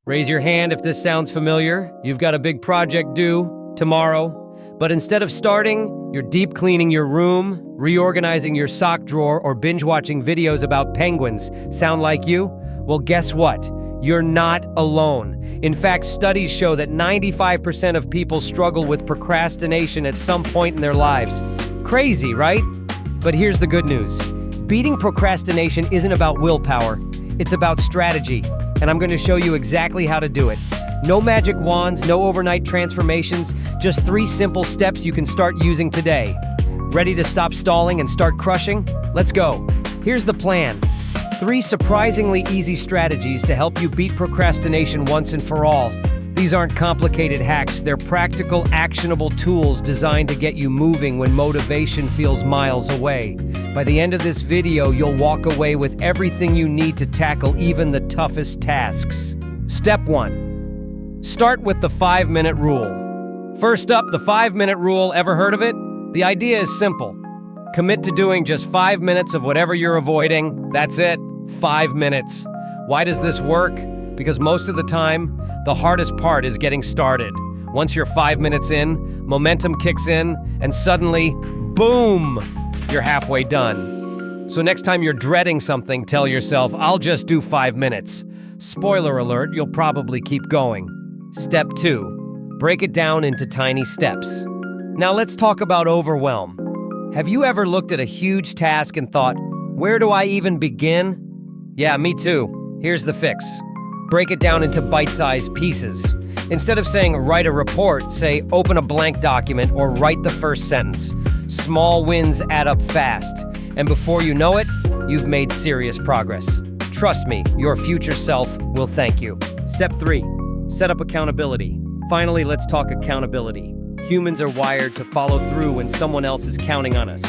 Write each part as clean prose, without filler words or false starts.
Raise your hand if this sounds familiar. You've got a big project due tomorrow, but instead of starting, you're deep cleaning your room, reorganizing your sock drawer, or binge-watching videos about penguins. Sound like you? Well, guess what? You're not alone. In fact, studies show that 95% of people struggle with procrastination at some point in their lives. Crazy, right? But here's the good news. Beating procrastination isn't about willpower. It's about strategy, and I'm going to show you exactly how to do it. No magic wands, no overnight transformations, just 3 simple steps you can start using today. Ready to stop stalling and start crushing? Let's go. Here's the plan. 3 surprisingly easy strategies to help you beat procrastination once and for all. These aren't complicated hacks, they're practical, actionable tools designed to get you moving when motivation feels miles away. By the end of this video, you'll walk away with everything you need to tackle even the toughest tasks. Step 1. Start with the 5-minute rule. First up, the 5-minute rule. Ever heard of it? The idea is simple. Commit to doing just 5 minutes of whatever you're avoiding. That's it. 5 minutes. Why does this work? Because most of the time, the hardest part is getting started. Once you're 5 minutes in, momentum kicks in, and suddenly, boom, you're halfway done. So next time you're dreading something, tell yourself, I'll just do 5 minutes. Spoiler alert, you'll probably keep going. Step 2. Break it down into tiny steps. Now let's talk about overwhelm. Have you ever looked at a huge task and thought, where do I even begin? Yeah, me too. Here's the fix. Break it down into bite-sized pieces. Instead of saying write a report, say open a blank document or write the first sentence. Small wins add up fast, and before you know it, you've made serious progress. Trust me, your future self will thank you. Step 3. Set up accountability. Finally, let's talk accountability. Humans are wired to follow through when someone else is counting on us.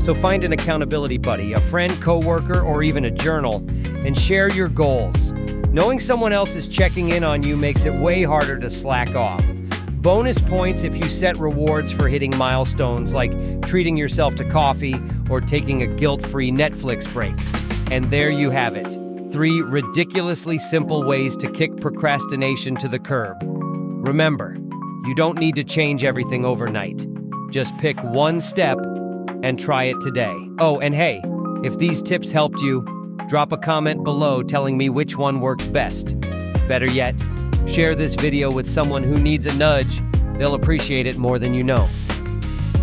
So find an accountability buddy, a friend, coworker, or even a journal, and share your goals. Knowing someone else is checking in on you makes it way harder to slack off. Bonus points if you set rewards for hitting milestones like treating yourself to coffee or taking a guilt-free Netflix break. And there you have it. 3 ridiculously simple ways to kick procrastination to the curb. Remember, you don't need to change everything overnight. Just pick one step and try it today. Oh, and hey, if these tips helped you, drop a comment below telling me which one worked best. Better yet, share this video with someone who needs a nudge. They'll appreciate it more than you know.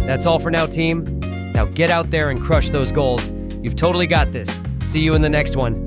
That's all for now, team. Now get out there and crush those goals. You've totally got this. See you in the next one.